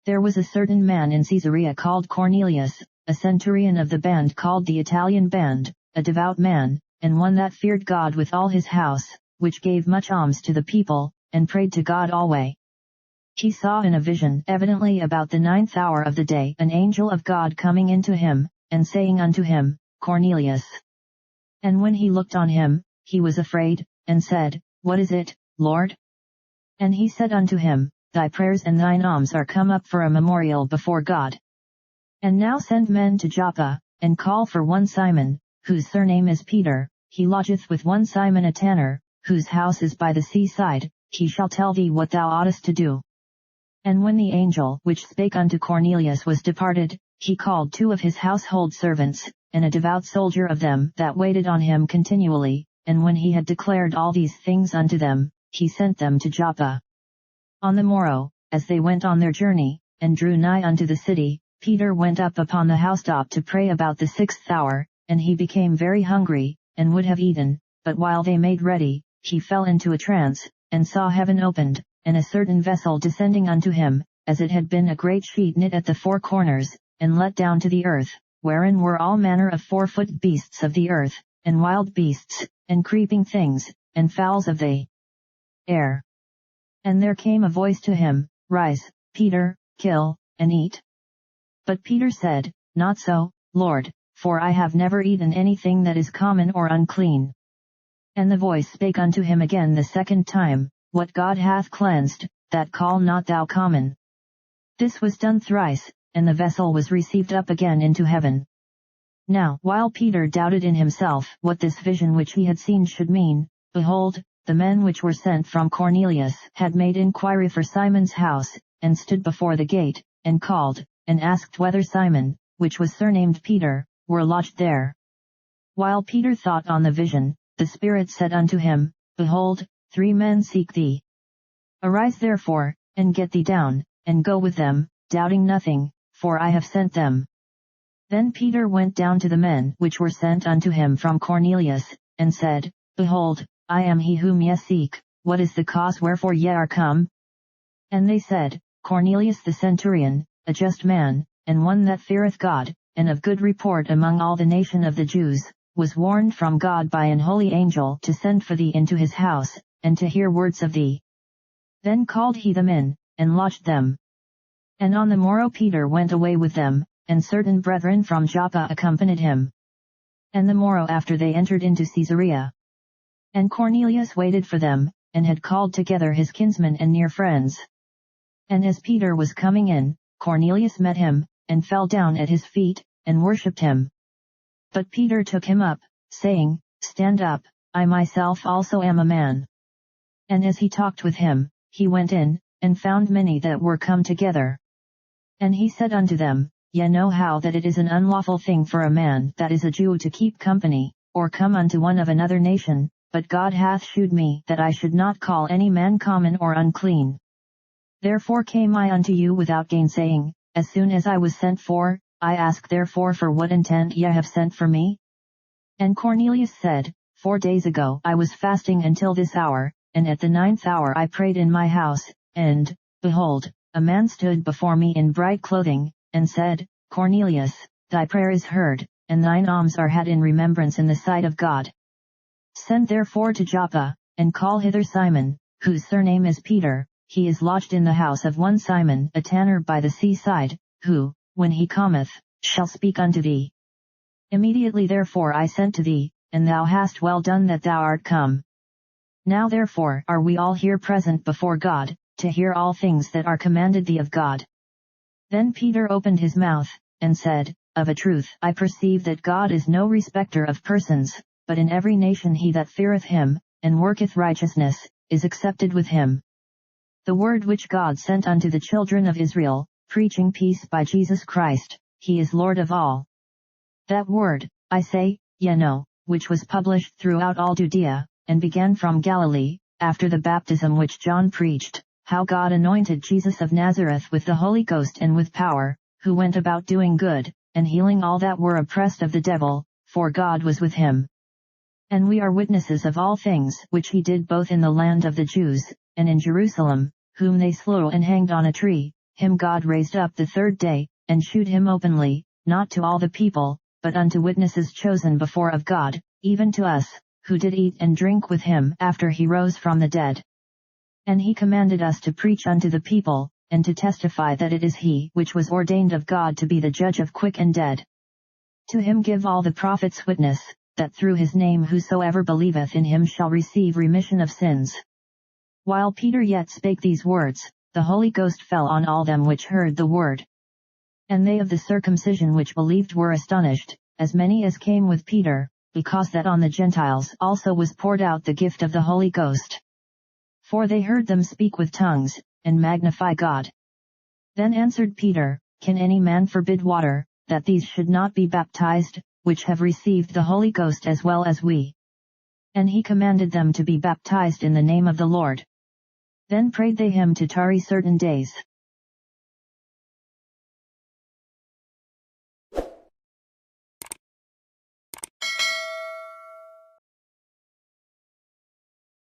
There was a certain man in Caesarea called Cornelius, a centurion of the band called the Italian band, a devout man, and one that feared God with all his house, which gave much alms to the people, and prayed to God alway. He saw in a vision, evidently about the 9th hour of the day, an angel of God coming into him, and saying unto him, Cornelius. And when he looked on him, he was afraid, and said, What is it, Lord? And he said unto him, Thy prayers and thine alms are come up for a memorial before God. And now send men to Joppa, and call for one Simon, whose surname is Peter. He lodgeth with one Simon a tanner, whose house is by the seaside. He shall tell thee what thou oughtest to do. And when the angel which spake unto Cornelius was departed, he called 2 of his household servants, and a devout soldier of them that waited on him continually, and when he had declared all these things unto them, he sent them to Joppa. On the morrow, as they went on their journey, and drew nigh unto the city, Peter went up upon the housetop to pray about the 6th hour, and he became very hungry, and would have eaten, but while they made ready, he fell into a trance, and saw heaven opened, and a certain vessel descending unto him, as it had been a great sheet knit at the 4 corners, and let down to the earth, wherein were all manner of 4-foot beasts of the earth, and wild beasts, and creeping things, and fowls of the air. And there came a voice to him, Rise, Peter, kill, and eat. But Peter said, Not so, Lord, for I have never eaten anything that is common or unclean. And the voice spake unto him again the 2nd time, What God hath cleansed, that call not thou common. This was done thrice, and the vessel was received up again into heaven. Now while Peter doubted in himself what this vision which he had seen should mean, behold, the men which were sent from Cornelius had made inquiry for Simon's house, and stood before the gate, and called, and asked whether Simon, which was surnamed Peter, were lodged there. While Peter thought on the vision, the Spirit said unto him, Behold, 3 men seek thee. Arise therefore, and get thee down, and go with them, doubting nothing, for I have sent them. Then Peter went down to the men which were sent unto him from Cornelius, and said, Behold, I am he whom ye seek. What is the cause wherefore ye are come? And they said, Cornelius the centurion, a just man, and one that feareth God, and of good report among all the nation of the Jews, was warned from God by an holy angel to send for thee into his house, and to hear words of thee. Then called he them in, and lodged them. And on the morrow Peter went away with them, and certain brethren from Joppa accompanied him. And the morrow after they entered into Caesarea. And Cornelius waited for them, and had called together his kinsmen and near friends. And as Peter was coming in, Cornelius met him, and fell down at his feet, and worshipped him. But Peter took him up, saying, Stand up, I myself also am a man. And as he talked with him, he went in, and found many that were come together. And he said unto them, Ye know how that it is an unlawful thing for a man that is a Jew to keep company, or come unto one of another nation, but God hath shewed me that I should not call any man common or unclean. Therefore came I unto you without gainsaying, as soon as I was sent for. I ask therefore for what intent ye have sent for me? And Cornelius said, 4 days ago I was fasting until this hour, and at the 9th hour I prayed in my house, and, behold, a man stood before me in bright clothing, and said, Cornelius, thy prayer is heard, and thine alms are had in remembrance in the sight of God. Send therefore to Joppa, and call hither Simon, whose surname is Peter. He is lodged in the house of one Simon a tanner by the seaside, who, when he cometh, shall speak unto thee. Immediately therefore I sent to thee, and thou hast well done that thou art come. Now therefore are we all here present before God, to hear all things that are commanded thee of God. Then Peter opened his mouth, and said, Of a truth I perceive that God is no respecter of persons, but in every nation he that feareth him, and worketh righteousness, is accepted with him. The word which God sent unto the children of Israel, preaching peace by Jesus Christ, he is Lord of all. That word, I say, ye know, which was published throughout all Judea, and began from Galilee, after the baptism which John preached, how God anointed Jesus of Nazareth with the Holy Ghost and with power, who went about doing good, and healing all that were oppressed of the devil, for God was with him. And we are witnesses of all things which he did both in the land of the Jews, and in Jerusalem, whom they slew and hanged on a tree, him God raised up the third day, and shewed him openly, not to all the people, but unto witnesses chosen before of God, even to us, who did eat and drink with him after he rose from the dead. And he commanded us to preach unto the people, and to testify that it is he which was ordained of God to be the judge of quick and dead. To him give all the prophets witness, that through his name whosoever believeth in him shall receive remission of sins. While Peter yet spake these words, the Holy Ghost fell on all them which heard the word. And they of the circumcision which believed were astonished, as many as came with Peter, because that on the Gentiles also was poured out the gift of the Holy Ghost. For they heard them speak with tongues, and magnify God. Then answered Peter, Can any man forbid water, that these should not be baptized, which have received the Holy Ghost as well as we? And he commanded them to be baptized in the name of the Lord. Then prayed they him to tarry certain days.